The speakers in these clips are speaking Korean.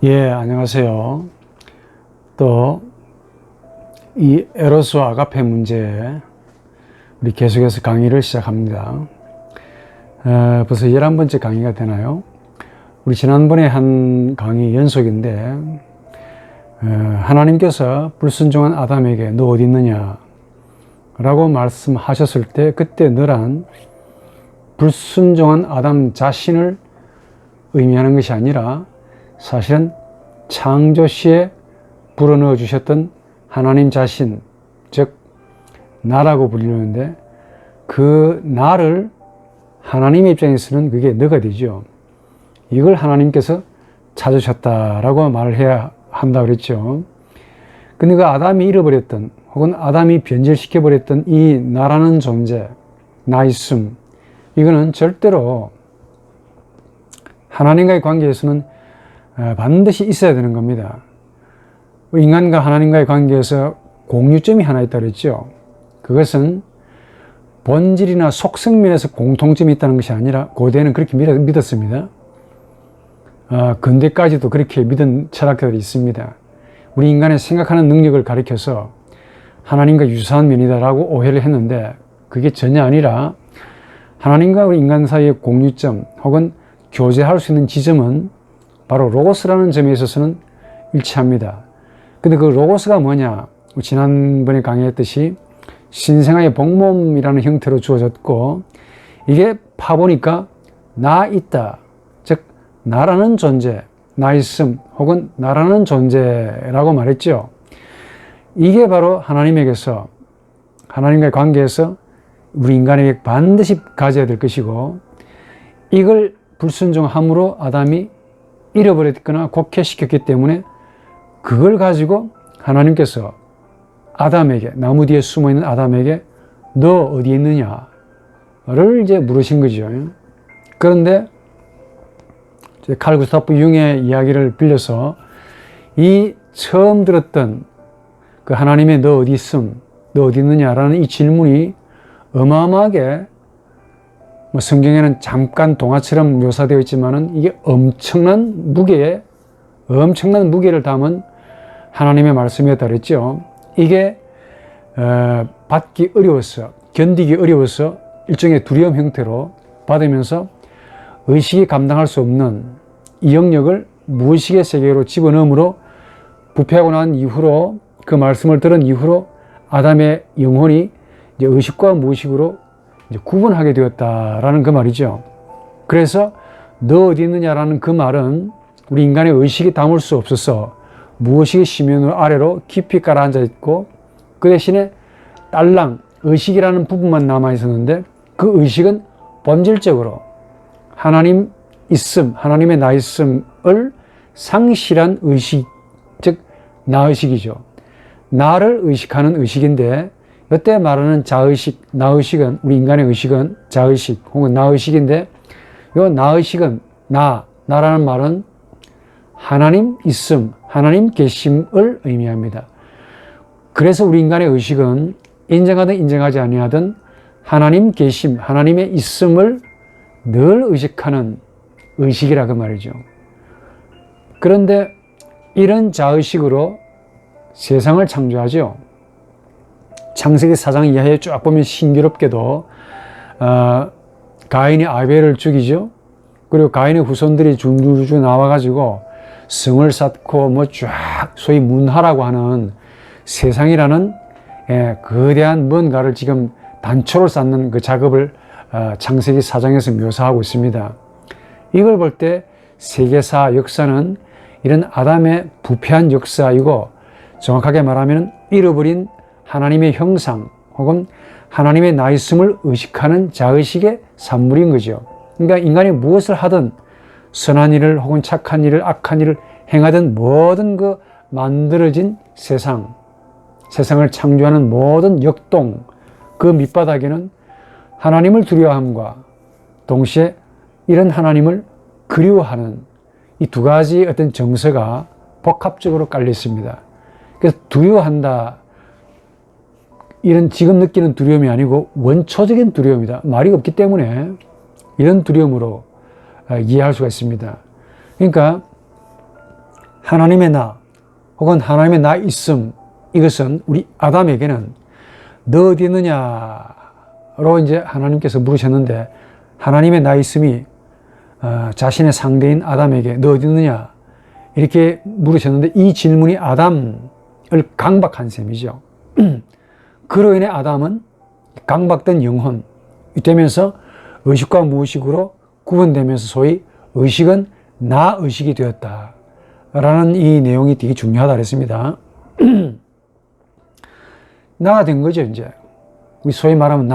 예, 안녕하세요. 또, 이 에로스와 아가페 문제에 우리 계속해서 강의를 시작합니다. 벌써 11번째 강의가 되나요? 우리 지난번에 한 강의 연속인데, 하나님께서 불순종한 아담에게 너 어디 있느냐? 라고 말씀하셨을 때, 그때 너란 불순종한 아담 자신을 의미하는 것이 아니라 사실은 창조시에 불어넣어 주셨던 하나님 자신, 즉 나라고 불리는데 그 나를 하나님의 입장에서는 그게 너가 되죠. 이걸 하나님께서 찾으셨다라고 말을 해야 한다고 그랬죠. 근데 그 아담이 잃어버렸던 혹은 아담이 변질시켜버렸던 이 나라는 존재, 나 있음, 이거는 절대로 하나님과의 관계에서는 반드시 있어야 되는 겁니다. 인간과 하나님과의 관계에서 공유점이 하나 있다고 그랬죠. 그것은 본질이나 속성면에서 공통점이 있다는 것이 아니라 고대는 그렇게 믿었습니다. 근대까지도 그렇게 믿은 철학자들이 있습니다. 우리 인간의 생각하는 능력을 가리켜서 하나님과 유사한 면이다라고 오해를 했는데 그게 전혀 아니라 하나님과 우리 인간 사이의 공유점 혹은 교제할 수 있는 지점은 바로 로고스라는 점에 있어서는 일치합니다. 근데 그 로고스가 뭐냐? 지난번에 강의했듯이 신생아의 복몸이라는 형태로 주어졌고 이게 파보니까 나 있다, 즉 나라는 존재, 나 있음 혹은 나라는 존재라고 말했죠. 이게 바로 하나님에게서, 하나님과의 관계에서 우리 인간에게 반드시 가져야 될 것이고 이걸 불순종함으로 아담이 잃어버렸거나 곡해시켰기 때문에 그걸 가지고 하나님께서 아담에게, 나무 뒤에 숨어있는 아담에게 너 어디에 있느냐를 이제 물으신 거죠. 그런데 칼 구스타프 융의 이야기를 빌려서 이 처음 들었던 그 하나님의 너 어디 있음, 너 어디 있느냐라는 이 질문이 어마어마하게 성경에는 잠깐 동화처럼 묘사되어 있지만은 이게 엄청난 무게를 담은 하나님의 말씀이었다 그랬죠. 이게 받기 어려워서, 견디기 어려워서 일종의 두려움 형태로 받으면서 의식이 감당할 수 없는 이 영역을 무의식의 세계로 집어넣음으로 부패하고 난 이후로 그 말씀을 들은 이후로 아담의 영혼이 이제 의식과 무의식으로 이제 구분하게 되었다라는 그 말이죠. 그래서 너 어디 있느냐라는 그 말은 우리 인간의 의식이 담을 수 없어서 무의식의 심연 아래로 깊이 가라앉아 있고 그 대신에 딸랑 의식이라는 부분만 남아 있었는데 그 의식은 본질적으로 하나님 있음, 하나님의 나 있음을 상실한 의식, 즉 나의식이죠. 나를 의식하는 의식인데 이때 말하는 자의식, 나의식은, 우리 인간의 의식은 자의식 혹은 나의식인데 이 나의식은 나라는 말은 하나님 있음, 하나님 계심을 의미합니다. 그래서 우리 인간의 의식은 인정하든 인정하지 아니하든 하나님 계심, 하나님의 있음을 늘 의식하는 의식이라고 말이죠. 그런데 이런 자의식으로 세상을 창조하죠. 창세기 4장 이하에 쫙 보면 신기롭게도 가인이 아벨을 죽이죠. 그리고 가인의 후손들이 줄줄줄 나와가지고 성을 쌓고 뭐 쫙 소위 문화라고 하는 세상이라는 거대한 뭔가를 지금 단초를 쌓는 그 작업을 창세기 4장에서 묘사하고 있습니다. 이걸 볼 때 세계사 역사는 이런 아담의 부패한 역사이고 정확하게 말하면 잃어버린 하나님의 형상 혹은 하나님의 나 있음을 의식하는 자의식의 산물인 거죠. 그러니까 인간이 무엇을 하든 선한 일을 혹은 착한 일을 악한 일을 행하든 모든 그 만들어진 세상을 창조하는 모든 역동 그 밑바닥에는 하나님을 두려워함과 동시에 이런 하나님을 그리워하는 이 두 가지 어떤 정서가 복합적으로 깔려 있습니다. 그래서 두려워한다, 이런 지금 느끼는 두려움이 아니고 원초적인 두려움이다. 말이 없기 때문에 이런 두려움으로 이해할 수가 있습니다. 그러니까 하나님의 나 혹은 하나님의 나 있음, 이것은 우리 아담에게는 너 어디 있느냐로 이제 하나님께서 물으셨는데, 하나님의 나 있음이 자신의 상대인 아담에게 너 어디 있느냐 이렇게 물으셨는데, 이 질문이 아담을 강박한 셈이죠. 그로 인해 아담은 강박된 영혼이 되면서 의식과 무의식으로 구분되면서 소위 의식은 나 의식이 되었다라는 이 내용이 되게 중요하다 그랬습니다. 나가 된 거죠. 이제 우리 소위 말하면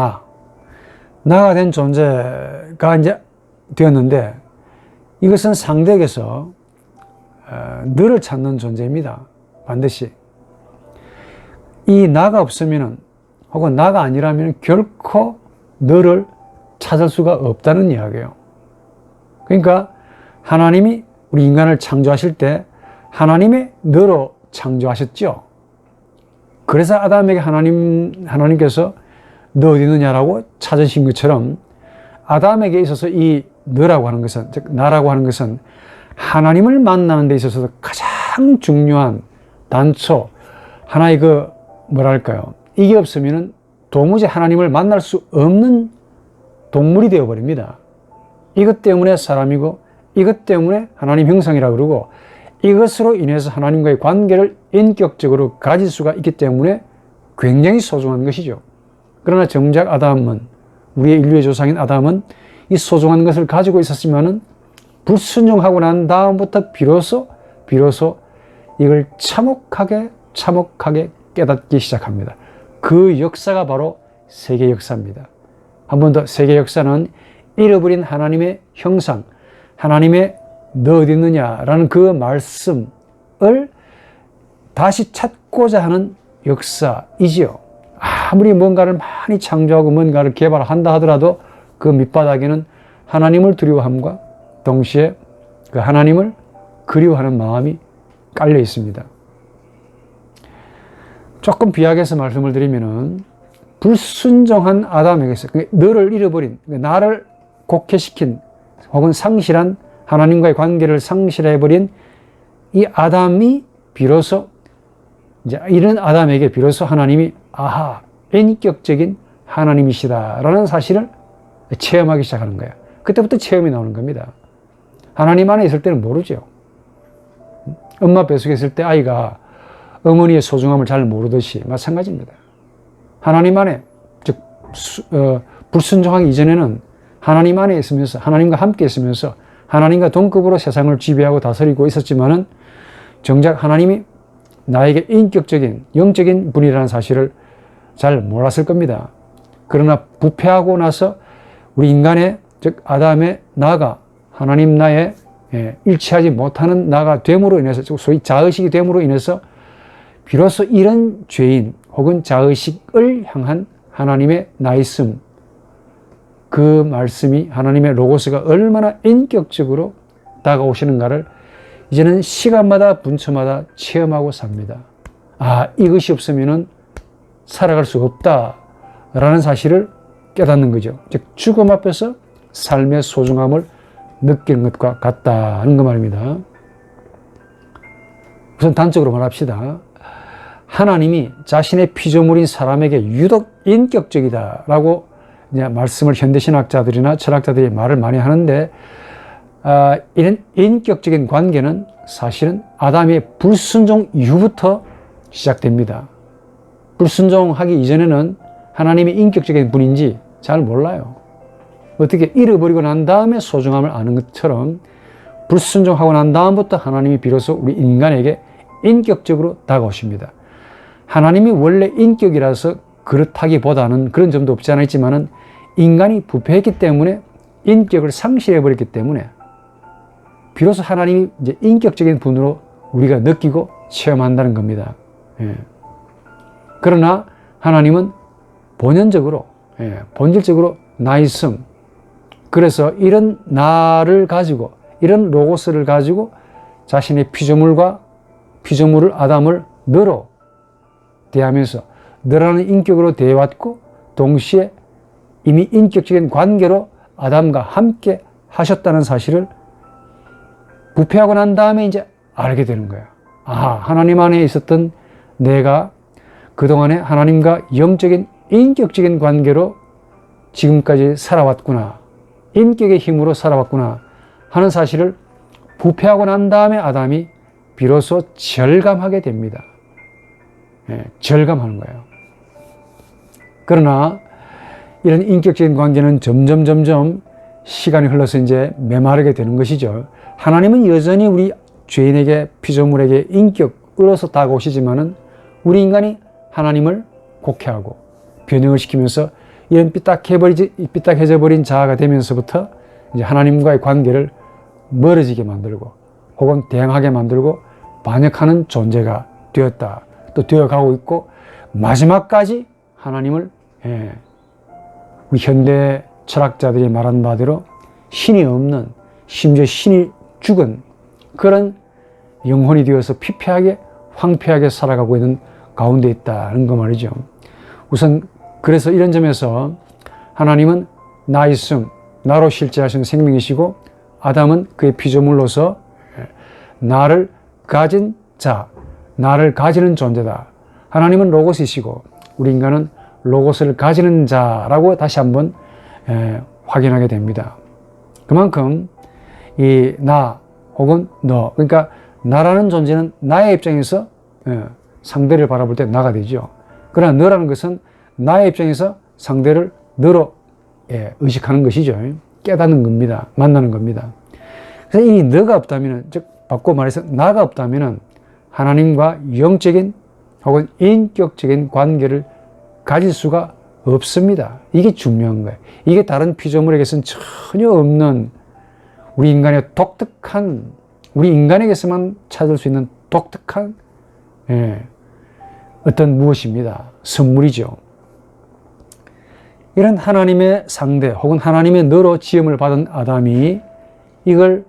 나가 된 존재가 이제 되었는데, 이것은 상대에게서 너를 찾는 존재입니다. 반드시 이 나가 없으면은, 혹은 나가 아니라면 결코 너를 찾을 수가 없다는 이야기예요. 그러니까 하나님이 우리 인간을 창조하실 때 하나님의 너로 창조하셨죠. 그래서 아담에게 하나님께서 너 어디 있느냐라고 찾으신 것처럼, 아담에게 있어서 이 너라고 하는 것은, 즉 나라고 하는 것은 하나님을 만나는 데 있어서 가장 중요한 단초, 하나의 뭐랄까요, 이게 없으면 도무지 하나님을 만날 수 없는 동물이 되어버립니다. 이것 때문에 사람이고, 이것 때문에 하나님 형상이라고 그러고, 이것으로 인해서 하나님과의 관계를 인격적으로 가질 수가 있기 때문에 굉장히 소중한 것이죠. 그러나 정작 아담은, 우리의 인류의 조상인 아담은 이 소중한 것을 가지고 있었지만은 불순종하고 난 다음부터 비로소 이걸 참혹하게 깨닫기 시작합니다. 그 역사가 바로 세계 역사입니다. 한 번 더, 세계 역사는 잃어버린 하나님의 형상, 하나님의 너 어디 있느냐라는 그 말씀을 다시 찾고자 하는 역사이지요. 아무리 뭔가를 많이 창조하고 뭔가를 개발한다 하더라도 그 밑바닥에는 하나님을 두려워함과 동시에 그 하나님을 그리워하는 마음이 깔려 있습니다. 조금 비약해서 말씀을 드리면은, 불순종한 아담에게서, 너를 잃어버린, 나를 곡해시킨 혹은 상실한, 하나님과의 관계를 상실해버린 이 아담이 비로소, 이제 이런 아담에게 비로소 하나님이 인격적인 하나님이시다라는 사실을 체험하기 시작하는 거예요. 그때부터 체험이 나오는 겁니다. 하나님 안에 있을 때는 모르죠. 엄마 뱃속에 있을 때 아이가 어머니의 소중함을 잘 모르듯이 마찬가지입니다. 하나님 안에, 즉 불순종하기 이전에는 하나님 안에 있으면서, 하나님과 함께 있으면서 하나님과 동급으로 세상을 지배하고 다스리고 있었지만은, 정작 하나님이 나에게 인격적인, 영적인 분이라는 사실을 잘 몰랐을 겁니다. 그러나 부패하고 나서 우리 인간의, 즉 아담의 나가 하나님 나에 일치하지 못하는 나가 됨으로 인해서, 소위 자의식이 됨으로 인해서 비로소 이런 죄인 혹은 자의식을 향한 하나님의 나 있음, 그 말씀이, 하나님의 로고스가 얼마나 인격적으로 다가오시는가를 이제는 시간마다 분초마다 체험하고 삽니다. 이것이 없으면은 살아갈 수 없다라는 사실을 깨닫는 거죠. 즉 죽음 앞에서 삶의 소중함을 느끼는 것과 같다는 그 말입니다. 우선 단적으로 말합시다. 하나님이 자신의 피조물인 사람에게 유독 인격적이다라고 이제 말씀을 현대신학자들이나 철학자들이 말을 많이 하는데, 이런 인격적인 관계는 사실은 아담의 불순종 이후부터 시작됩니다. 불순종하기 이전에는 하나님이 인격적인 분인지 잘 몰라요. 어떻게 잃어버리고 난 다음에 소중함을 아는 것처럼, 불순종하고 난 다음부터 하나님이 비로소 우리 인간에게 인격적으로 다가오십니다. 하나님이 원래 인격이라서 그렇다기보다는, 그런 점도 없지 않아 있지만은, 인간이 부패했기 때문에, 인격을 상실해버렸기 때문에 비로소 하나님이 이제 인격적인 분으로 우리가 느끼고 체험한다는 겁니다. 그러나 하나님은 본연적으로, 본질적으로 나 있음, 그래서 이런 나를 가지고, 이런 로고스를 가지고 자신의 피조물을 아담을 너로 대하면서 너라는 인격으로 대해왔고, 동시에 이미 인격적인 관계로 아담과 함께 하셨다는 사실을 부패하고 난 다음에 이제 알게 되는 거야. 아, 하나님 안에 있었던 내가 그동안에 하나님과 영적인 인격적인 관계로 지금까지 살아왔구나. 인격의 힘으로 살아왔구나 하는 사실을 부패하고 난 다음에 아담이 비로소 절감하게 됩니다. 예, 절감하는 거예요. 그러나 이런 인격적인 관계는 점점 시간이 흘러서 이제 메마르게 되는 것이죠. 하나님은 여전히 우리 죄인에게, 피조물에게 인격으로서 다가오시지만은 우리 인간이 하나님을 곡해하고 변형을 시키면서 이런 삐딱해져 버린 자아가 되면서부터 이제 하나님과의 관계를 멀어지게 만들고 혹은 대항하게 만들고 반역하는 존재가 되었다. 또 되어가고 있고 마지막까지 하나님을 우리 현대 철학자들이 말한 바대로 신이 없는, 심지어 신이 죽은 그런 영혼이 되어서 피폐하게 황폐하게 살아가고 있는 가운데 있다는 거 말이죠. 우선 그래서 이런 점에서 하나님은 나 있음, 나로 실제하신 생명이시고 아담은 그의 피조물로서 나를 가진 자, 나를 가지는 존재다. 하나님은 로고스이시고 우리 인간은 로고스를 가지는 자라고 다시 한번 확인하게 됩니다. 그만큼 이 나 혹은 너, 그러니까 나라는 존재는 나의 입장에서 상대를 바라볼 때 나가 되죠. 그러나 너라는 것은 나의 입장에서 상대를 너로 의식하는 것이죠. 깨닫는 겁니다. 만나는 겁니다. 그래서 이 너가 없다면, 즉 바꿔 말해서 나가 없다면 하나님과 영적인 혹은 인격적인 관계를 가질 수가 없습니다. 이게 중요한 거예요. 이게 다른 피조물에게서는 전혀 없는 우리 인간의 독특한, 우리 인간에게서만 찾을 수 있는 독특한 어떤 무엇입니다. 선물이죠. 이런 하나님의 상대 혹은 하나님의 너로 지음을 받은 아담이 이걸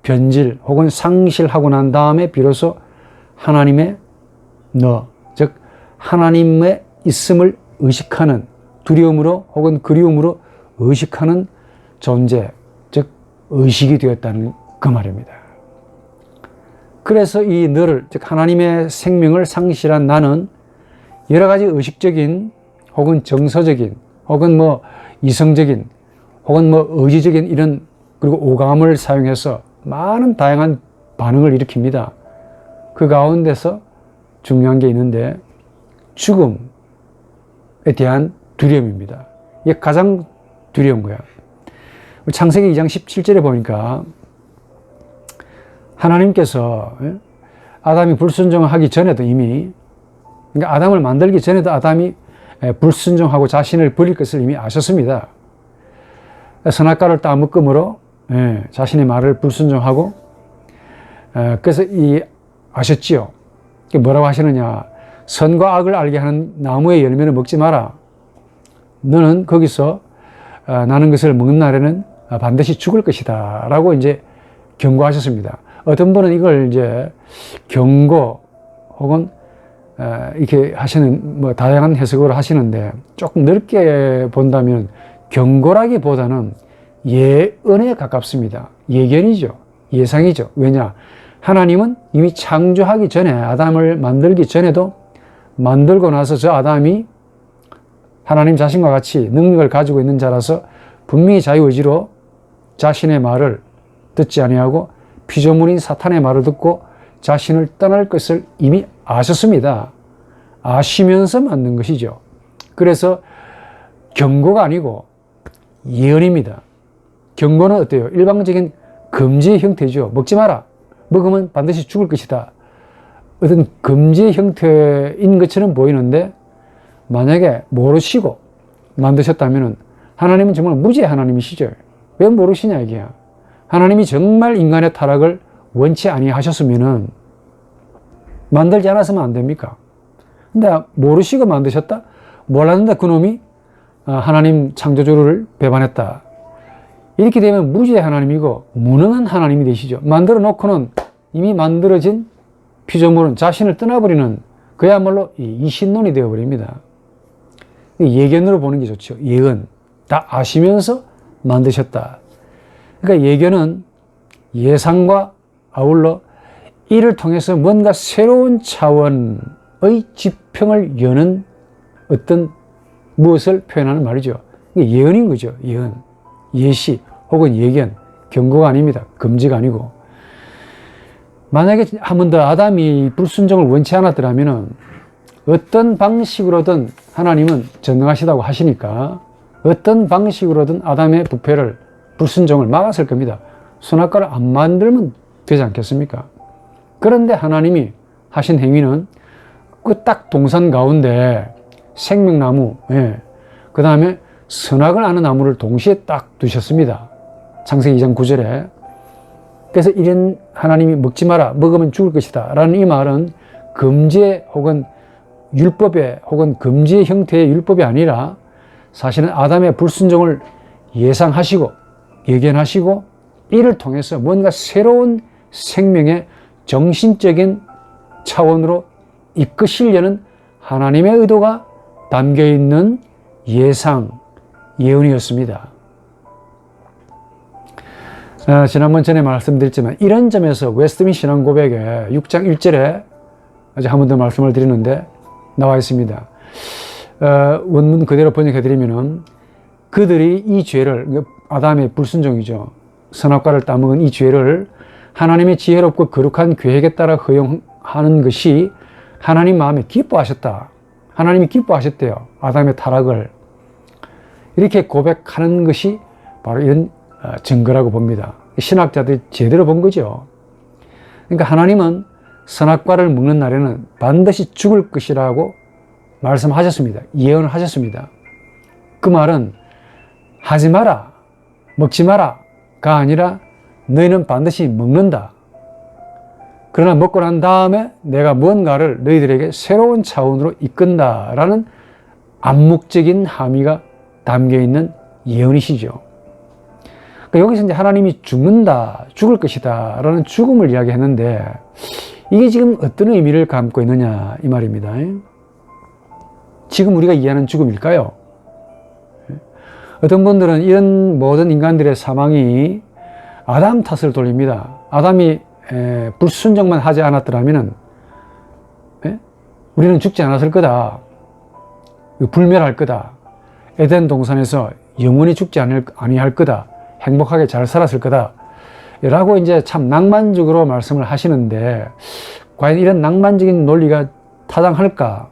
변질 혹은 상실하고 난 다음에 비로소 하나님의 너, 즉 하나님의 있음을 의식하는, 두려움으로 혹은 그리움으로 의식하는 존재, 즉 의식이 되었다는 그 말입니다. 그래서 이 너를, 즉 하나님의 생명을 상실한 나는 여러 가지 의식적인 혹은 정서적인 혹은 뭐 이성적인 혹은 뭐 의지적인 이런, 그리고 오감을 사용해서 많은 다양한 반응을 일으킵니다. 그 가운데서 중요한 게 있는데 죽음에 대한 두려움입니다. 이게 가장 두려운 거야. 창세기 2장 17절에 보니까 하나님께서 아담이 불순종하기 전에도 이미, 그러니까 아담을 만들기 전에도 아담이 불순종하고 자신을 버릴 것을 이미 아셨습니다. 선악과를 따먹음으로 자신의 말을 불순종하고, 그래서 아셨지요. 뭐라고 하시느냐. 선과 악을 알게 하는 나무의 열매를 먹지 마라. 너는 거기서 나는 것을 먹는 날에는 반드시 죽을 것이다. 라고 이제 경고하셨습니다. 어떤 분은 이걸 이제 경고 혹은 이렇게 하시는 뭐 다양한 해석으로 하시는데 조금 넓게 본다면 경고라기보다는 예언에 가깝습니다. 예견이죠. 예상이죠. 왜냐? 하나님은 이미 창조하기 전에, 아담을 만들기 전에도 만들고 나서 저 아담이 하나님 자신과 같이 능력을 가지고 있는 자라서 분명히 자유의지로 자신의 말을 듣지 아니하고 피조물인 사탄의 말을 듣고 자신을 떠날 것을 이미 아셨습니다. 아시면서 만든 것이죠. 그래서 경고가 아니고 예언입니다. 경고는 어때요? 일방적인 금지의 형태죠. 먹지 마라. 먹으면 반드시 죽을 것이다. 어떤 금지의 형태인 것처럼 보이는데 만약에 모르시고 만드셨다면 하나님은 정말 무지의 하나님이시죠. 왜 모르시냐 이게야. 하나님이 정말 인간의 타락을 원치 아니하셨으면은 만들지 않았으면 안 됩니까? 근데 모르시고 만드셨다? 몰랐는데 그놈이 하나님 창조주를 배반했다. 이렇게 되면 무지의 하나님이고 무능한 하나님이 되시죠. 만들어 놓고는 이미 만들어진 피조물은 자신을 떠나버리는 그야말로 이신론이 되어버립니다. 예견으로 보는 게 좋죠. 예언. 다 아시면서 만드셨다. 그러니까 예견은 예상과 아울러 이를 통해서 뭔가 새로운 차원의 지평을 여는 어떤 무엇을 표현하는 말이죠. 이게 예언인 거죠. 예언, 예시 혹은 예견, 경고가 아닙니다. 금지가 아니고. 만약에 한 번 더 아담이 불순종을 원치 않았더라면 어떤 방식으로든 하나님은 전능하시다고 하시니까 어떤 방식으로든 아담의 부패를, 불순종을 막았을 겁니다. 선악과를 안 만들면 되지 않겠습니까? 그런데 하나님이 하신 행위는 그 딱 동산 가운데 생명나무, 그 다음에 선악을 아는 나무를 동시에 딱 두셨습니다. 창세기 2장 9절에. 그래서 이런 하나님이 먹지 마라, 먹으면 죽을 것이다 라는 이 말은 금지의 혹은 율법의 혹은 금지의 형태의 율법이 아니라 사실은 아담의 불순종을 예상하시고 예견하시고 이를 통해서 뭔가 새로운 생명의 정신적인 차원으로 이끄시려는 하나님의 의도가 담겨있는 예상, 예언이었습니다. 지난번 전에 말씀드렸지만 이런 점에서 웨스트민 신앙고백의 6장 1절에 아직 한 번 더 말씀을 드리는데 나와 있습니다. 원문 그대로 번역해드리면 그들이 이 죄를, 아담의 불순종이죠. 선악과를 따먹은 이 죄를 하나님의 지혜롭고 거룩한 계획에 따라 허용하는 것이 하나님 마음에 기뻐하셨다. 하나님이 기뻐하셨대요. 아담의 타락을. 이렇게 고백하는 것이 바로 이런 증거라고 봅니다. 신학자들이 제대로 본 거죠. 그러니까 하나님은 선악과를 먹는 날에는 반드시 죽을 것이라고 말씀하셨습니다. 예언을 하셨습니다. 그 말은 하지 마라, 먹지 마라가 아니라 너희는 반드시 먹는다. 그러나 먹고 난 다음에 내가 무언가를 너희들에게 새로운 차원으로 이끈다라는 암묵적인 함의가 담겨있는 예언이시죠. 그러니까 여기서 이제 하나님이 죽는다, 죽을 것이다 라는 죽음을 이야기했는데 이게 지금 어떤 의미를 담고 있느냐 이 말입니다. 지금 우리가 이해하는 죽음일까요? 어떤 분들은 이런 모든 인간들의 사망이 아담 탓을 돌립니다. 아담이 불순종만 하지 않았더라면 우리는 죽지 않았을 거다. 불멸할 거다. 에덴 동산에서 영원히 죽지 아니할 거다. 행복하게 잘 살았을 거다. 라고 이제 참 낭만적으로 말씀을 하시는데 과연 이런 낭만적인 논리가 타당할까?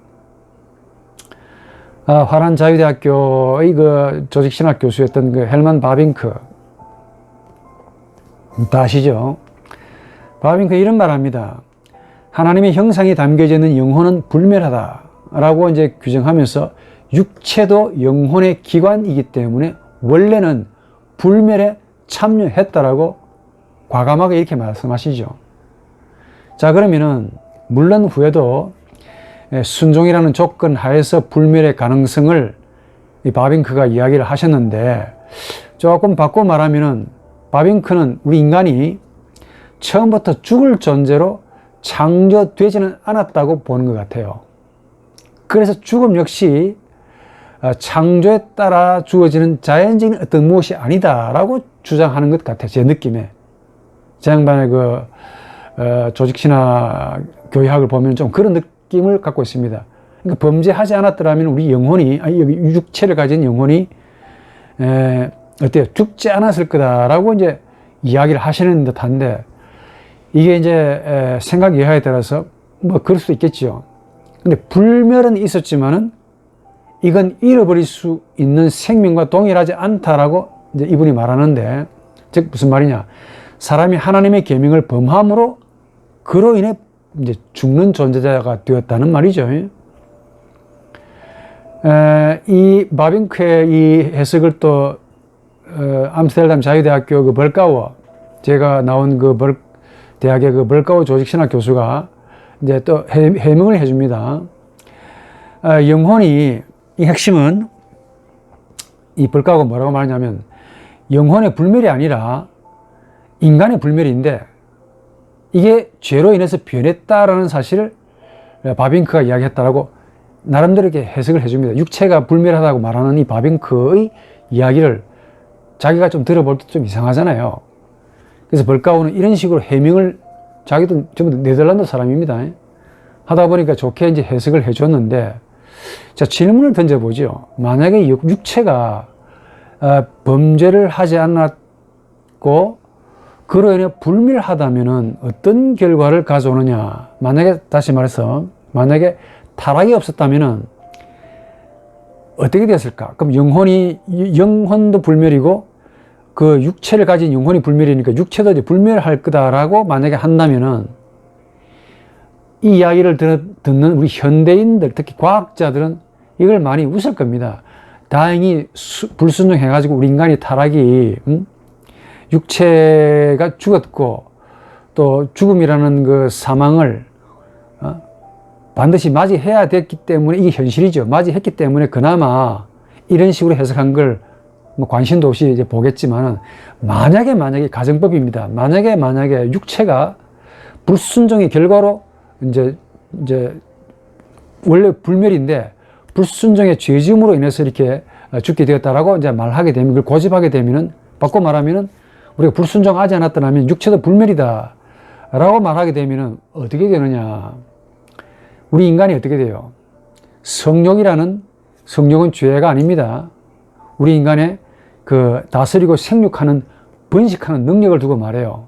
화란 자유대학교의 그 조직신학 교수였던 그 헬만 바빙크 다 아시죠? 바빙크 이런 말 합니다. 하나님의 형상이 담겨져 있는 영혼은 불멸하다 라고 이제 규정하면서 육체도 영혼의 기관이기 때문에 원래는 불멸에 참여했다라고 과감하게 이렇게 말씀하시죠. 자, 그러면은 물론 후에도 순종이라는 조건 하에서 불멸의 가능성을 이 바빙크가 이야기를 하셨는데 조금 바꿔 말하면은 바빙크는 우리 인간이 처음부터 죽을 존재로 창조되지는 않았다고 보는 것 같아요. 그래서 죽음 역시 창조에 따라 주어지는 자연적인 어떤 무엇이 아니다라고 주장하는 것 같아요. 제 느낌에. 제 양반의 그 조직신학 교의학을 보면 좀 그런 느낌을 갖고 있습니다. 그러니까 범죄하지 않았더라면 우리 영혼이, 여기 육체를 가진 영혼이 어때요? 죽지 않았을 거다라고 이제 이야기를 하시는 듯한데 이게 이제 생각 여하에 따라서 뭐 그럴 수도 있겠죠. 근데 불멸은 있었지만은 이건 잃어버릴 수 있는 생명과 동일하지 않다라고 이제 이분이 말하는데, 즉 무슨 말이냐? 사람이 하나님의 계명을 범함으로 그로 인해 이제 죽는 존재자가 되었다는 말이죠. 이 바빙크의 이 해석을 또 암스테르담 자유대학교 그 벌가워, 제가 나온 그 대학의 그 벌가워 조직신학 교수가 이제 또 해명을 해줍니다. 영혼이, 이 핵심은 이 벌가워가 뭐라고 말하냐면 영혼의 불멸이 아니라 인간의 불멸인데 이게 죄로 인해서 변했다라는 사실을 바빙크가 이야기했다라고 나름대로 이렇게 해석을 해줍니다. 육체가 불멸하다고 말하는 이 바빙크의 이야기를 자기가 좀 들어볼 때 좀 이상하잖아요. 그래서 벌가오는 이런 식으로 해명을 자기도 전부 네덜란드 사람입니다. 하다 보니까 좋게 이제 해석을 해줬는데, 자, 질문을 던져보죠. 만약에 육체가 범죄를 하지 않았고 그로 인해 불멸하다면은 어떤 결과를 가져오느냐. 만약에 다시 말해서 만약에 타락이 없었다면은 어떻게 되었을까? 그럼 영혼도 불멸이고 그 육체를 가진 영혼이 불멸이니까 육체도 이제 불멸할 거다라고 만약에 한다면은 이 이야기를 듣는 우리 현대인들, 특히 과학자들은 이걸 많이 웃을 겁니다. 다행히 불순종해가지고 우리 인간이 타락이, 육체가 죽었고 또 죽음이라는 그 사망을 반드시 맞이해야 됐기 때문에 이게 현실이죠. 맞이했기 때문에 그나마 이런 식으로 해석한 걸 뭐 관심도 없이 이제 보겠지만은 만약에 가정법입니다. 만약에 육체가 불순종의 결과로 이제 원래 불멸인데 불순종의 죄지음으로 인해서 이렇게 죽게 되었다라고 이제 말하게 되면, 그걸 고집하게 되면은, 바꿔 말하면은 우리가 불순종하지 않았더라면 육체도 불멸이다 라고 말하게 되면은 어떻게 되느냐. 우리 인간이 어떻게 돼요? 성욕은 죄가 아닙니다. 우리 인간의 그 다스리고 생육하는, 번식하는 능력을 두고 말해요.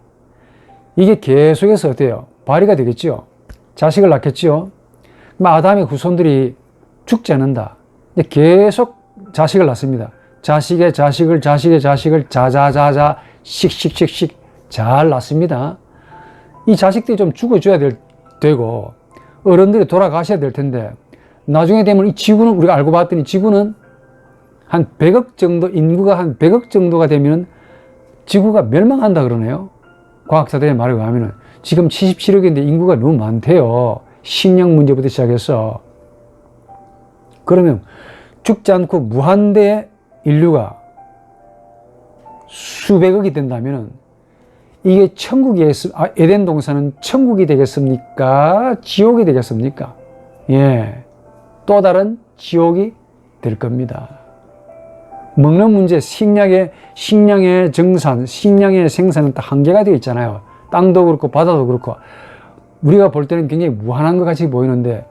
이게 계속해서 어때요? 발휘가 되겠죠. 자식을 낳겠죠. 아담의 후손들이 죽지 않는다. 계속 자식을 낳습니다. 자식의 자식을 자자자자 씩씩씩씩 잘 낳습니다. 이 자식들이 좀 죽어줘야 되고 어른들이 돌아가셔야 될 텐데, 나중에 되면 이 지구는, 우리가 알고 봤더니 지구는 한 100억 정도, 인구가 한 100억 정도가 되면 지구가 멸망한다 그러네요. 과학자들의 말에 의하면 지금 77억인데 인구가 너무 많대요. 식량 문제부터 시작해서. 그러면 죽지 않고 무한대의 인류가 수백억이 된다면 이게 에덴 동산은 천국이 되겠습니까? 지옥이 되겠습니까? 예. 또 다른 지옥이 될 겁니다. 먹는 문제, 식량의 정산, 식량의 생산은 딱 한계가 되어 있잖아요. 땅도 그렇고 바다도 그렇고 우리가 볼 때는 굉장히 무한한 것 같이 보이는데,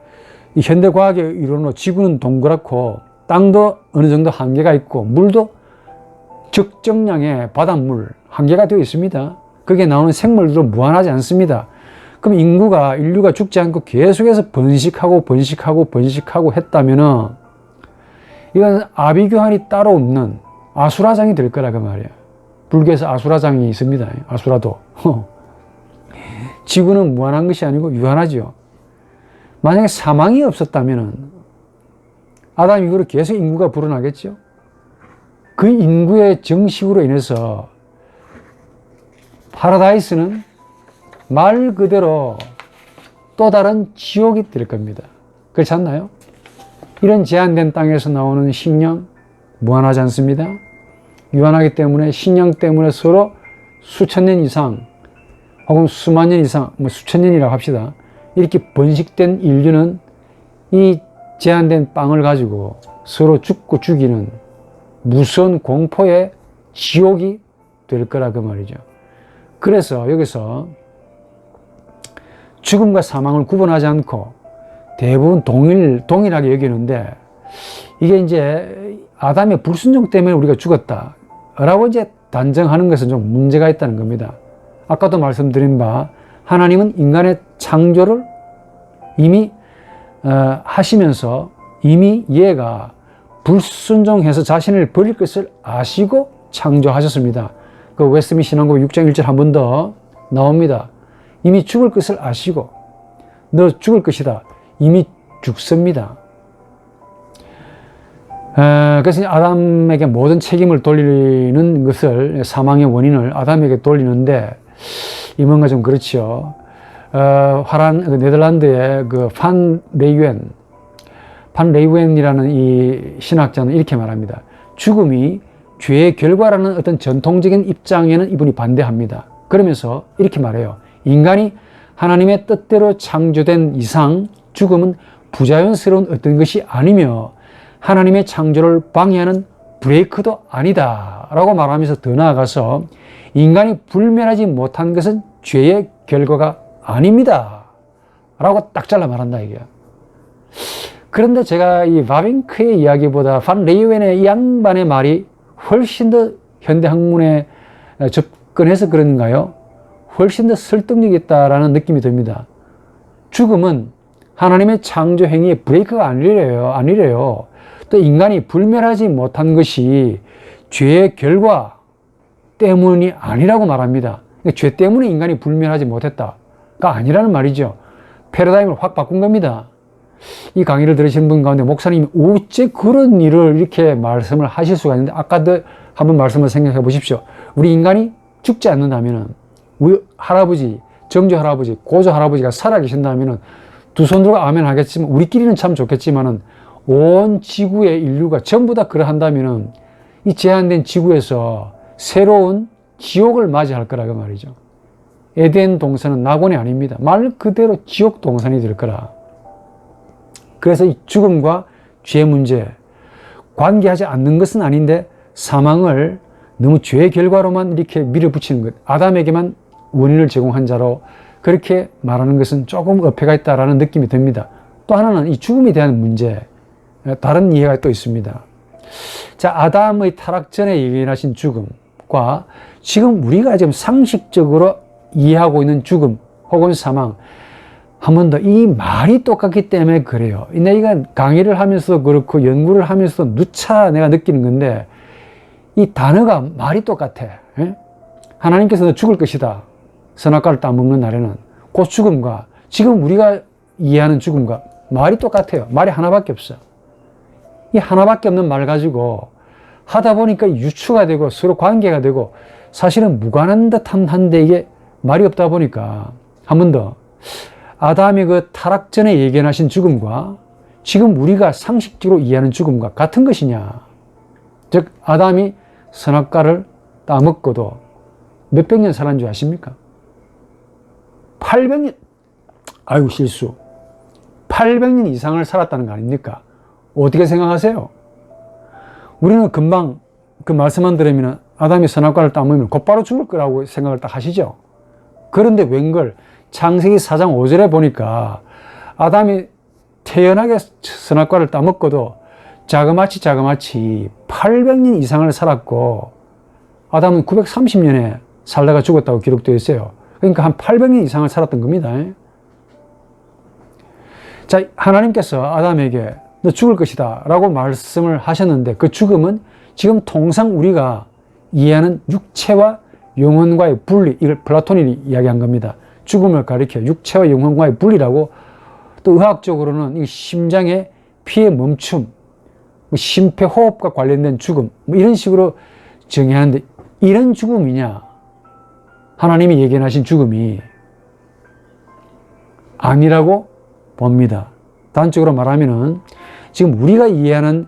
이 현대 과학의 이론으로 지구는 동그랗고 땅도 어느 정도 한계가 있고 물도 적정량의 바닷물 한계가 되어 있습니다. 거기에 나오는 생물들은 무한하지 않습니다. 그럼 인류가 죽지 않고 계속해서 번식하고 했다면은 이건 아비규환이 따로 없는 아수라장이 될 거라 그 말이야. 불교에서 아수라장이 있습니다. 아수라도. 지구는 무한한 것이 아니고 유한하죠. 만약에 사망이 없었다면은 아담 이후로 계속 인구가 불어나겠죠. 그 인구의 정식으로 인해서 파라다이스는 말 그대로 또 다른 지옥이 될 겁니다. 그렇지 않나요? 이런 제한된 땅에서 나오는 식량 무한하지 않습니다. 유한하기 때문에 식량 때문에 서로 수천 년 이상 혹은 수만 년 이상, 수천 년이라고 합시다. 이렇게 번식된 인류는 이 제한된 빵을 가지고 서로 죽고 죽이는 무서운 공포의 지옥이 될 거라 그 말이죠. 그래서 여기서 죽음과 사망을 구분하지 않고 대부분 동일하게 여기는데, 이게 이제 아담의 불순종 때문에 우리가 죽었다라고 이제 단정하는 것은 좀 문제가 있다는 겁니다. 아까도 말씀드린 바 하나님은 인간의 창조를 이미 하시면서 이미 얘가 불순종해서 자신을 버릴 것을 아시고 창조하셨습니다. 그 웨스트민스터 신앙고 6장 1절 한 번 더 나옵니다. 이미 죽을 것을 아시고, 너 죽을 것이다. 이미 죽습니다. 그래서 아담에게 모든 책임을 돌리는 것을, 사망의 원인을 아담에게 돌리는데, 이 뭔가 좀 그렇죠. 네덜란드의 그 판 레이웬이라는 이 신학자는 이렇게 말합니다. 죽음이 죄의 결과라는 어떤 전통적인 입장에는 이분이 반대합니다. 그러면서 이렇게 말해요. 인간이 하나님의 뜻대로 창조된 이상 죽음은 부자연스러운 어떤 것이 아니며 하나님의 창조를 방해하는 브레이크도 아니다 라고 말하면서 더 나아가서 인간이 불멸하지 못한 것은 죄의 결과가 아닙니다. 라고 딱 잘라 말한다, 이게. 그런데 제가 이 바빙크의 이야기보다 반 레이웬의 이 양반의 말이 훨씬 더 현대 학문에 접근해서 그런가요? 훨씬 더 설득력 있다라는 느낌이 듭니다. 죽음은 하나님의 창조 행위의 브레이크가 아니래요. 또 인간이 불멸하지 못한 것이 죄의 결과 때문이 아니라고 말합니다. 죄 때문에 인간이 불멸하지 못했다가 아니라는 말이죠. 패러다임을 확 바꾼 겁니다. 이 강의를 들으시는 분 가운데 목사님이 어째 그런 일을 이렇게 말씀을 하실 수가 있는데, 아까도 한번 말씀을 생각해 보십시오. 우리 인간이 죽지 않는다면은, 우리 할아버지, 정조 할아버지, 고조 할아버지가 살아계신다면은 두 손 들고 아멘 하겠지만, 우리끼리는 참 좋겠지만은 온 지구의 인류가 전부 다 그러한다면은 이 제한된 지구에서 새로운 지옥을 맞이할 거라고 말이죠. 에덴 동산은 낙원이 아닙니다. 말 그대로 지옥 동산이 될 거라. 그래서 이 죽음과 죄 문제 관계하지 않는 것은 아닌데, 사망을 너무 죄의 결과로만 이렇게 밀어붙이는 것, 아담에게만 원인을 제공한 자로 그렇게 말하는 것은 조금 어폐가 있다라는 느낌이 듭니다. 또 하나는 이 죽음에 대한 문제, 다른 이해가 또 있습니다. 자, 아담의 타락 전에 예견하신 죽음과 지금 우리가 지금 상식적으로 이해하고 있는 죽음 혹은 사망, 한 번 더, 이 말이 똑같기 때문에 그래요. 내가 강의를 하면서도 그렇고 연구를 하면서도 누차 내가 느끼는 건데, 이 단어가 말이 똑같아. 예? 하나님께서 너 죽을 것이다, 선악과를 따먹는 날에는, 그 죽음과 지금 우리가 이해하는 죽음과 말이 똑같아요. 말이 하나밖에 없어. 이 하나밖에 없는 말 가지고 하다 보니까 유추가 되고 서로 관계가 되고 사실은 무관한 듯한 한데, 이게 말이 없다 보니까, 한 번 더, 아담이 그 타락 전에 예견하신 죽음과 지금 우리가 상식적으로 이해하는 죽음과 같은 것이냐. 즉, 아담이 선악과를 따먹고도 몇백 년 살았는 줄 아십니까? 800년, 아이고 실수, 800년 이상을 살았다는 거 아닙니까? 어떻게 생각하세요? 우리는 금방 그 말씀만 들으면 아담이 선악과를 따먹으면 곧바로 죽을 거라고 생각을 딱 하시죠. 그런데 웬걸 창세기 4장 5절에 보니까 아담이 태연하게 선악과를 따먹고도 자그마치 800년 이상을 살았고, 아담은 930년에 살다가 죽었다고 기록되어 있어요. 그러니까 한 800년 이상을 살았던 겁니다. 자, 하나님께서 아담에게 너 죽을 것이다 라고 말씀을 하셨는데, 그 죽음은 지금 통상 우리가 이해하는 육체와 영혼과의 분리, 이걸 플라톤이 이야기한 겁니다. 죽음을 가리켜 육체와 영혼과의 분리라고, 또 의학적으로는 이 심장의 피의 멈춤, 심폐호흡과 관련된 죽음, 이런 식으로 정의하는데, 이런 죽음이냐? 하나님이 예견하신 죽음이 아니라고 봅니다. 단적으로 말하면은 지금 우리가 이해하는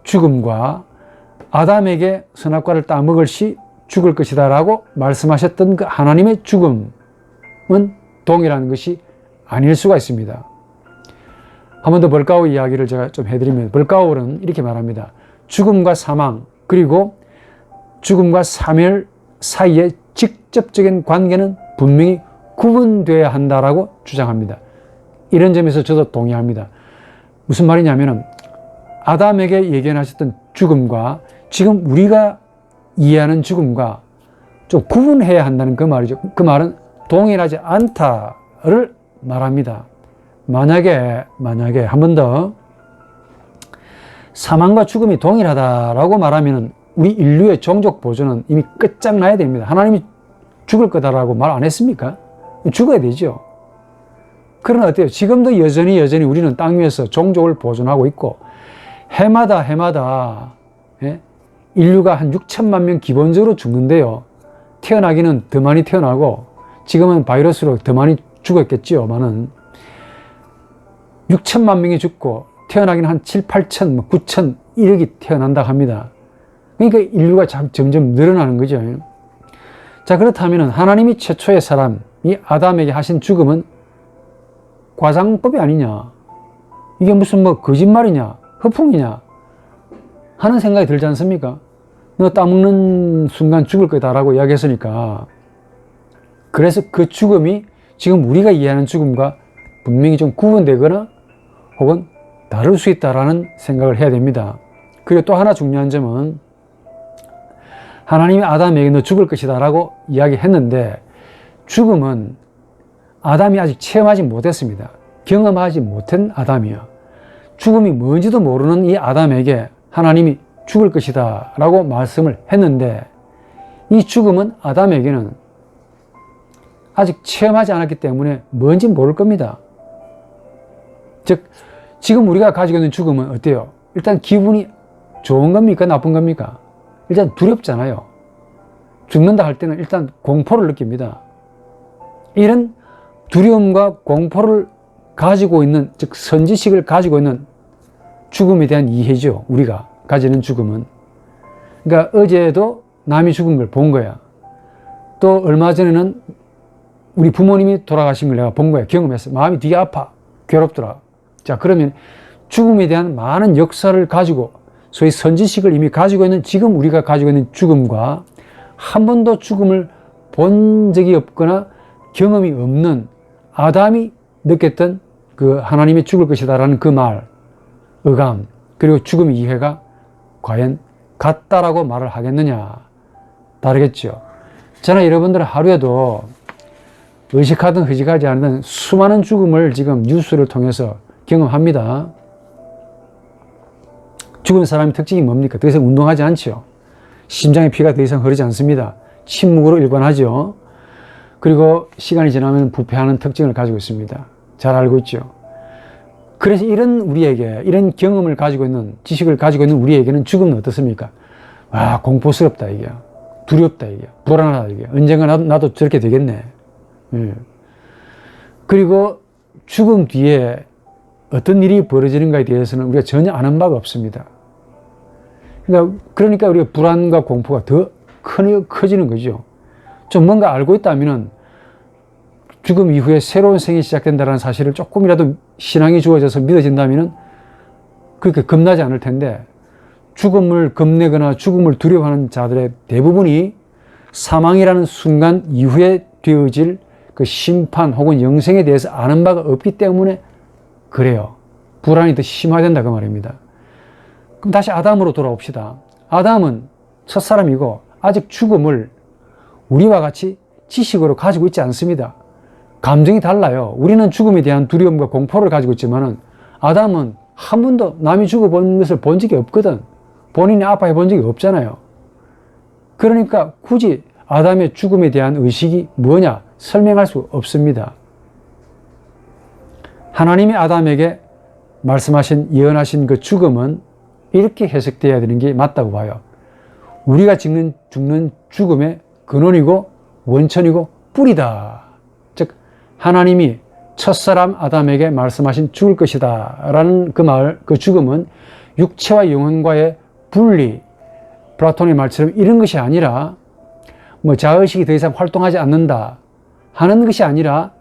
죽음과 아담에게 선악과를 따먹을 시 죽을 것이다 라고 말씀하셨던 그 하나님의 죽음은 동일한 것이 아닐 수가 있습니다. 한 번 더 벌가오 이야기를 제가 좀 해드리면, 벌가오는 이렇게 말합니다. 죽음과 사망, 그리고 죽음과 사멸 사이의 직접적인 관계는 분명히 구분되어야 한다라고 주장합니다. 이런 점에서 저도 동의합니다. 무슨 말이냐면은, 아담에게 예견하셨던 죽음과 지금 우리가 이해하는 죽음과 좀 구분해야 한다는 그 말이죠. 그 말은 동일하지 않다를 말합니다. 만약에 한 번 더, 사망과 죽음이 동일하다라고 말하면 우리 인류의 종족 보존은 이미 끝장나야 됩니다. 하나님이 죽을 거다라고 말 안 했습니까? 죽어야 되죠. 그러나 어때요? 지금도 여전히 우리는 땅 위에서 종족을 보존하고 있고, 해마다 예? 인류가 한 6천만 명 기본적으로 죽는데요. 태어나기는 더 많이 태어나고, 지금은 바이러스로 더 많이 죽었겠지요만은 6천만 명이 죽고 태어나기는 한 7, 8천, 9천, 1억이 태어난다 합니다. 그러니까 인류가 점점 늘어나는 거죠. 자, 그렇다면 하나님이 최초의 사람, 이 아담에게 하신 죽음은 과장법이 아니냐, 이게 무슨 거짓말이냐, 허풍이냐 하는 생각이 들지 않습니까? 너 따먹는 순간 죽을 거다라고 이야기했으니까. 그래서 그 죽음이 지금 우리가 이해하는 죽음과 분명히 좀 구분되거나 혹은 다를 수 있다라는 생각을 해야 됩니다. 그리고 또 하나 중요한 점은 하나님이 아담에게 너 죽을 것이다 라고 이야기했는데 죽음은 아담이 아직 체험하지 못했습니다. 경험하지 못한 아담이요. 죽음이 뭔지도 모르는 이 아담에게 하나님이 죽을 것이다 라고 말씀을 했는데 이 죽음은 아담에게는 아직 체험하지 않았기 때문에 뭔지 모를 겁니다. 즉 지금 우리가 가지고 있는 죽음은 어때요? 일단 기분이 좋은 겁니까? 나쁜 겁니까? 일단 두렵잖아요. 죽는다 할 때는 일단 공포를 느낍니다. 이런 두려움과 공포를 가지고 있는, 즉 선지식을 가지고 있는 죽음에 대한 이해죠. 우리가 가지는 죽음은. 그러니까 어제도 남이 죽은 걸 본 거야. 또 얼마 전에는 우리 부모님이 돌아가신 걸 내가 본 거야. 경험했어. 마음이 되게 아파. 괴롭더라. 자, 그러면 죽음에 대한 많은 역사를 가지고 소위 선지식을 이미 가지고 있는 지금 우리가 가지고 있는 죽음과 한 번도 죽음을 본 적이 없거나 경험이 없는 아담이 느꼈던 그 하나님이 죽을 것이다 라는 그 말, 의감, 그리고 죽음의 이해가 과연 같다라고 말을 하겠느냐? 다르겠죠. 저는 여러분들은 하루에도 의식하든 의식하지 않든 수많은 죽음을 지금 뉴스를 통해서 경험합니다. 죽은 사람의 특징이 뭡니까? 더 이상 운동하지 않죠. 심장의 피가 더 이상 흐르지 않습니다. 침묵으로 일관하죠. 그리고 시간이 지나면 부패하는 특징을 가지고 있습니다. 잘 알고 있죠. 그래서 이런 우리에게, 이런 경험을 가지고 있는, 지식을 가지고 있는 우리에게는 죽음은 어떻습니까? 와, 공포스럽다, 이게. 두렵다, 이게. 불안하다, 이게. 언젠가 나도 저렇게 되겠네. 예. 그리고 죽음 뒤에 어떤 일이 벌어지는가에 대해서는 우리가 전혀 아는 바가 없습니다. 그러니까 우리가 불안과 공포가 더 커지는 거죠. 좀 뭔가 알고 있다면은 죽음 이후에 새로운 생이 시작된다는 사실을 조금이라도 신앙이 주어져서 믿어진다면은 그렇게 겁나지 않을 텐데 죽음을 겁내거나 죽음을 두려워하는 자들의 대부분이 사망이라는 순간 이후에 되어질 그 심판 혹은 영생에 대해서 아는 바가 없기 때문에 그래요. 불안이 더 심화된다 그 말입니다. 그럼 다시 아담으로 돌아옵시다. 아담은 첫사람이고 아직 죽음을 우리와 같이 지식으로 가지고 있지 않습니다. 감정이 달라요. 우리는 죽음에 대한 두려움과 공포를 가지고 있지만은 아담은 한 번도 남이 죽어본 것을 본 적이 없거든. 본인이 아파해 본 적이 없잖아요. 그러니까 굳이 아담의 죽음에 대한 의식이 뭐냐 설명할 수 없습니다. 하나님이 아담에게 말씀하신 예언하신 그 죽음은 이렇게 해석되어야 되는 게 맞다고 봐요. 우리가 죽는 죽음의 근원이고 원천이고 뿌리다. 즉 하나님이 첫사람 아담에게 말씀하신 죽을 것이다 라는 그 말, 그 죽음은 육체와 영혼과의 분리, 플라톤의 말처럼 이런 것이 아니라 뭐 자의식이 더 이상 활동하지 않는다 하는 것이 아니라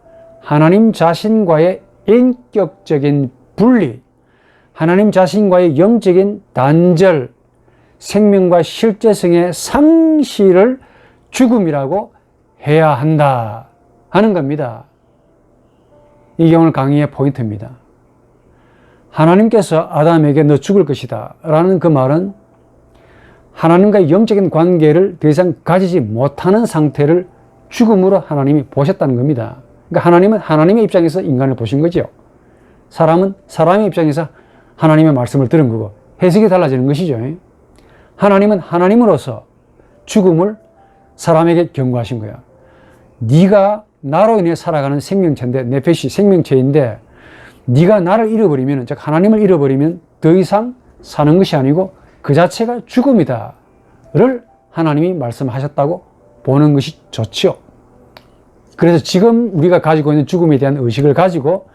하나님 자신과의 인격적인 분리, 하나님 자신과의 영적인 단절, 생명과 실제성의 상실을 죽음이라고 해야 한다 하는 겁니다. 이게 오늘 강의의 포인트입니다. 하나님께서 아담에게 너 죽을 것이다 라는 그 말은 하나님과의 영적인 관계를 더 이상 가지지 못하는 상태를 죽음으로 하나님이 보셨다는 겁니다. 그러니까 하나님은 하나님의 입장에서 인간을 보신 거죠. 사람은 사람의 입장에서 하나님의 말씀을 들은 거고 해석이 달라지는 것이죠. 하나님은 하나님으로서 죽음을 사람에게 경고하신 거야. 네가 나로 인해 살아가는 생명체인데, 네페시 생명체인데 네가 나를 잃어버리면, 즉 하나님을 잃어버리면 더 이상 사는 것이 아니고 그 자체가 죽음이다 를 하나님이 말씀하셨다고 보는 것이 좋죠. 그래서 지금 우리가 가지고 있는 죽음에 대한 의식을 가지고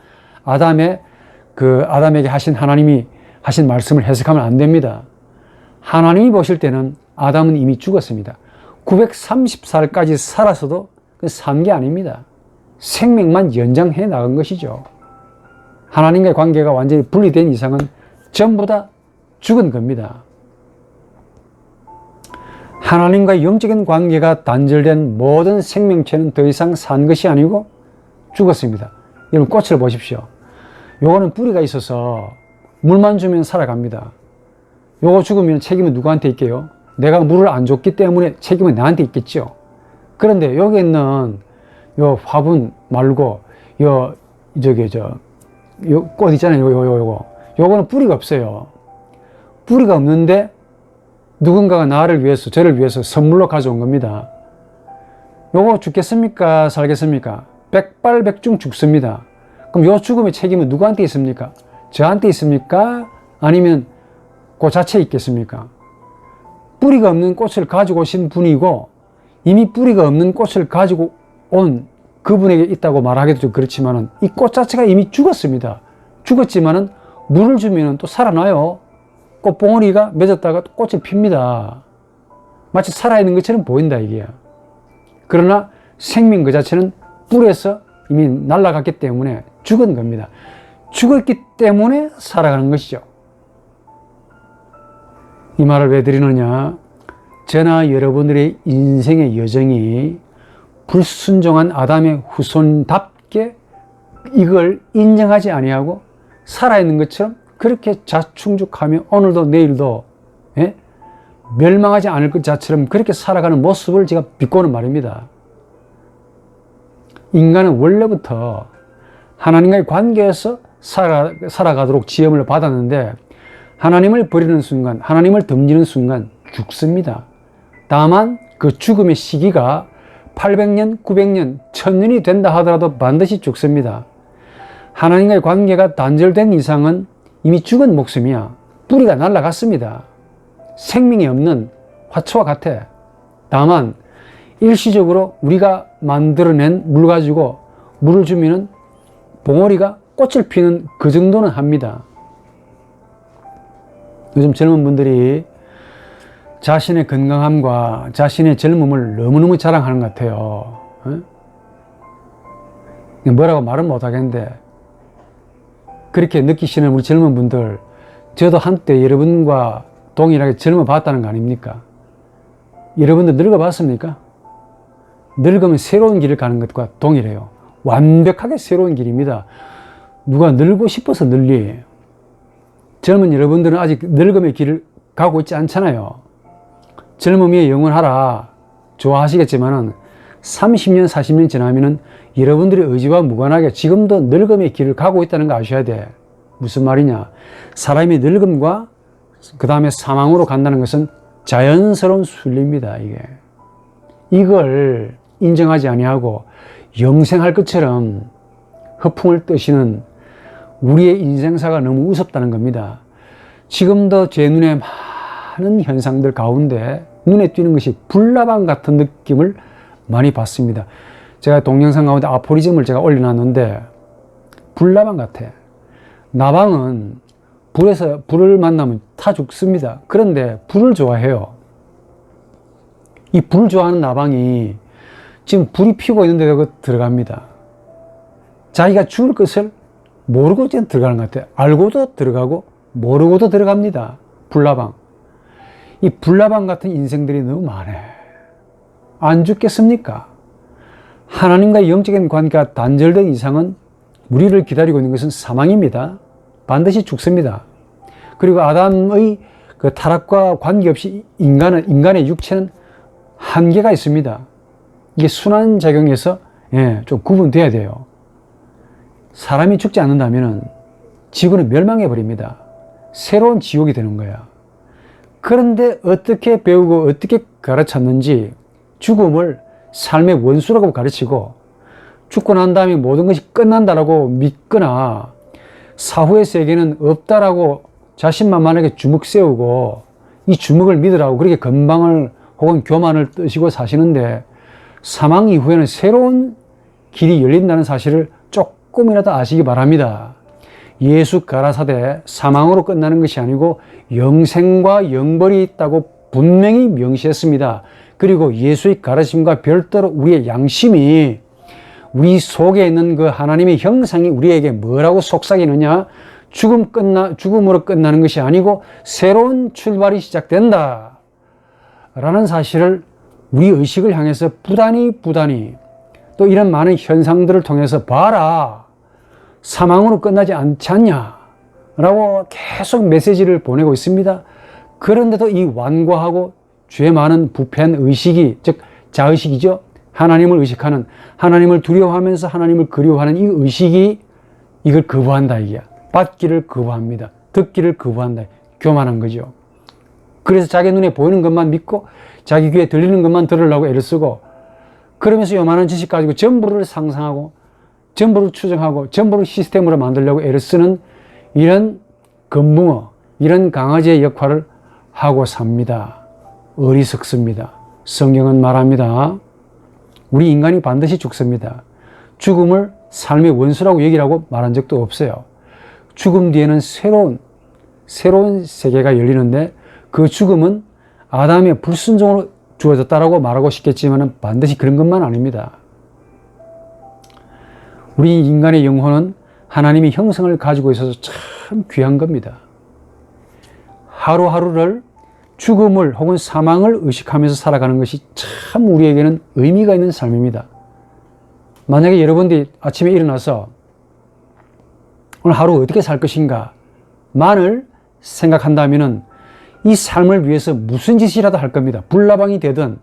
아담에게 하신 하나님이 하신 말씀을 해석하면 안 됩니다. 하나님이 보실 때는 아담은 이미 죽었습니다. 930살까지 살았어도 산 게 아닙니다. 생명만 연장해 나간 것이죠. 하나님과의 관계가 완전히 분리된 이상은 전부 다 죽은 겁니다. 하나님과의 영적인 관계가 단절된 모든 생명체는 더 이상 산 것이 아니고 죽었습니다. 여러분 꽃을 보십시오. 요거는 뿌리가 있어서 물만 주면 살아갑니다. 요거 죽으면 책임은 누구한테 있게요? 내가 물을 안 줬기 때문에 책임은 나한테 있겠죠. 그런데 여기 있는 요 화분 말고 요 꽃 있잖아요. 요거는 뿌리가 없어요. 뿌리가 없는데 누군가가 나를 위해서, 저를 위해서 선물로 가져온 겁니다. 요거 죽겠습니까? 살겠습니까? 백발백중 죽습니다. 그럼 요 죽음의 책임은 누구한테 있습니까? 저한테 있습니까? 아니면 그 자체에 있겠습니까? 뿌리가 없는 꽃을 가지고 오신 분이고 이미 뿌리가 없는 꽃을 가지고 온 그분에게 있다고 말하기도 좀 그렇지만은 이 꽃 자체가 이미 죽었습니다. 죽었지만은 물을 주면은 또 살아나요. 꽃봉오리가 맺었다가 또 꽃이 핍니다. 마치 살아있는 것처럼 보인다 이게야. 그러나 생명 그 자체는 뿌리에서 이미 날아갔기 때문에 죽은 겁니다. 죽었기 때문에 살아가는 것이죠. 이 말을 왜 드리느냐? 저나 여러분들의 인생의 여정이 불순종한 아담의 후손답게 이걸 인정하지 아니하고 살아있는 것처럼 그렇게 자충죽하며 오늘도 내일도 멸망하지 않을 것 자처럼 그렇게 살아가는 모습을 제가 비꼬는 말입니다. 인간은 원래부터 하나님과의 관계에서 살아가도록 지음을 받았는데 하나님을 버리는 순간, 하나님을 덤지는 순간 죽습니다. 다만 그 죽음의 시기가 800년, 900년, 1000년이 된다 하더라도 반드시 죽습니다. 하나님과의 관계가 단절된 이상은 이미 죽은 목숨이야. 뿌리가 날아갔습니다. 생명이 없는 화초와 같아. 다만 일시적으로 우리가 만들어낸 물 가지고 물을 주면은 봉오리가 꽃을 피는 그 정도는 합니다. 요즘 젊은 분들이 자신의 건강함과 자신의 젊음을 너무너무 자랑하는 것 같아요. 뭐라고 말은 못하겠는데 그렇게 느끼시는 우리 젊은 분들, 저도 한때 여러분과 동일하게 젊어 봤다는 거 아닙니까? 여러분들 늙어봤습니까? 늙으면 새로운 길을 가는 것과 동일해요. 완벽하게 새로운 길입니다. 누가 늙고 싶어서 늙리. 젊은 여러분들은 아직 늙음의 길을 가고 있지 않잖아요. 젊음이 영원하라 좋아하시겠지만은 30년, 40년 지나면은 여러분들의 의지와 무관하게 지금도 늙음의 길을 가고 있다는 거 아셔야 돼. 무슨 말이냐? 사람이 늙음과 그 다음에 사망으로 간다는 것은 자연스러운 순리입니다. 이걸 인정하지 아니하고 영생할 것처럼 허풍을 뜨시는 우리의 인생사가 너무 우습다는 겁니다. 지금도 제 눈에 많은 현상들 가운데 눈에 띄는 것이 불나방 같은 느낌을 많이 받습니다. 제가 동영상 가운데 아포리즘을 제가 올려놨는데 불나방 같아. 나방은 불을 만나면 타 죽습니다. 그런데 불을 좋아해요. 이 불 좋아하는 나방이 지금 불이 피고 있는데 들어갑니다. 자기가 죽을 것을 모르고 지금 들어가는 것 같아요. 알고도 들어가고 모르고도 들어갑니다. 불나방. 이 불나방 같은 인생들이 너무 많아. 안 죽겠습니까? 하나님과의 영적인 관계가 단절된 이상은 우리를 기다리고 있는 것은 사망입니다. 반드시 죽습니다. 그리고 아담의 그 타락과 관계없이 인간의 육체는 한계가 있습니다. 이게 순환작용에서 좀 구분돼야 돼요. 사람이 죽지 않는다면 지구는 멸망해 버립니다. 새로운 지옥이 되는 거야. 그런데 어떻게 배우고 어떻게 가르쳤는지 죽음을 삶의 원수라고 가르치고 죽고 난 다음에 모든 것이 끝난다라고 믿거나 사후의 세계는 없다라고 자신만만하게 주먹 세우고 이 주먹을 믿으라고 그렇게 건방을 혹은 교만을 뜨시고 사시는데 사망 이후에는 새로운 길이 열린다는 사실을 조금이라도 아시기 바랍니다. 예수 가라사대 사망으로 끝나는 것이 아니고 영생과 영벌이 있다고 분명히 명시했습니다. 그리고 예수의 가르침과 별도로 우리의 양심이 우리 속에 있는 그 하나님의 형상이 우리에게 뭐라고 속삭이느냐? 죽음으로 끝나는 것이 아니고 새로운 출발이 시작된다 라는 사실을 우리 의식을 향해서 부단히 또 이런 많은 현상들을 통해서 봐라, 사망으로 끝나지 않지 않냐 라고 계속 메시지를 보내고 있습니다. 그런데도 이 완고하고 죄 많은 부패한 의식이, 즉 자의식이죠. 하나님을 의식하는, 하나님을 두려워하면서 하나님을 그리워하는 이 의식이 이걸 거부한다 이게야. 받기를 거부합니다. 듣기를 거부한다. 교만한 거죠. 그래서 자기 눈에 보이는 것만 믿고 자기 귀에 들리는 것만 들으려고 애를 쓰고, 그러면서 요만한 지식 가지고 전부를 상상하고 전부를 추정하고 전부를 시스템으로 만들려고 애를 쓰는 이런 금붕어, 이런 강아지의 역할을 하고 삽니다. 어리석습니다. 성경은 말합니다. 우리 인간이 반드시 죽습니다. 죽음을 삶의 원수라고 얘기하고 말한 적도 없어요. 죽음 뒤에는 새로운 세계가 열리는데, 그 죽음은 아담의 불순종으로 주어졌다라고 말하고 싶겠지만 반드시 그런 것만 아닙니다. 우리 인간의 영혼은 하나님이 형성을 가지고 있어서 참 귀한 겁니다. 하루하루를 죽음을 혹은 사망을 의식하면서 살아가는 것이 참 우리에게는 의미가 있는 삶입니다. 만약에 여러분들이 아침에 일어나서 오늘 하루 어떻게 살 것인가 만을 생각한다면 이 삶을 위해서 무슨 짓이라도 할 겁니다. 불나방이 되든,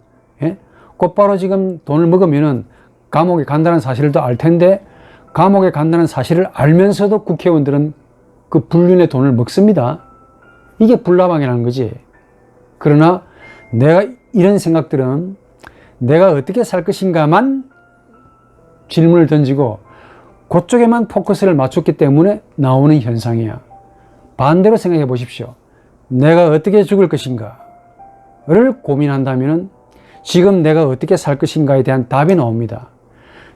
곧바로 지금 돈을 먹으면 감옥에 간다는 사실을 또 알 텐데, 감옥에 간다는 사실을 알면서도 국회의원들은 그 불륜의 돈을 먹습니다. 이게 불나방이라는 거지. 그러나 내가 이런 생각들은 내가 어떻게 살 것인가만 질문을 던지고 그쪽에만 포커스를 맞췄기 때문에 나오는 현상이야. 반대로 생각해 보십시오. 내가 어떻게 죽을 것인가를 고민한다면 지금 내가 어떻게 살 것인가에 대한 답이 나옵니다.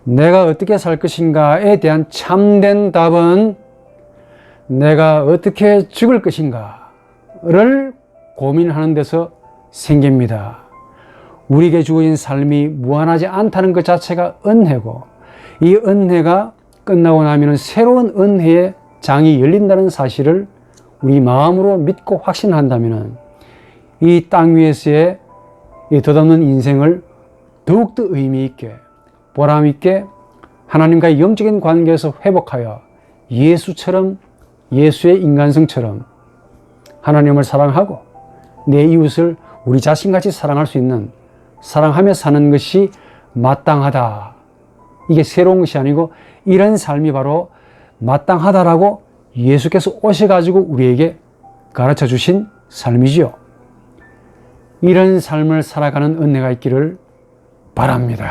내가 어떻게 살 것인가에 대한 참된 답은 내가 어떻게 죽을 것인가를 고민하는 데서 생깁니다. 우리에게 주어진 삶이 무한하지 않다는 것 자체가 은혜고, 이 은혜가 끝나고 나면 새로운 은혜의 장이 열린다는 사실을 우리 마음으로 믿고 확신한다면 이 땅 위에서의 이 덧없는 인생을 더욱더 의미 있게, 보람 있게 하나님과의 영적인 관계에서 회복하여 예수처럼, 예수의 인간성처럼 하나님을 사랑하고 내 이웃을 우리 자신같이 사랑할 수 있는, 사랑하며 사는 것이 마땅하다. 이게 새로운 것이 아니고 이런 삶이 바로 마땅하다라고 예수께서 오셔가지고 우리에게 가르쳐 주신 삶이지요. 이런 삶을 살아가는 은혜가 있기를 바랍니다.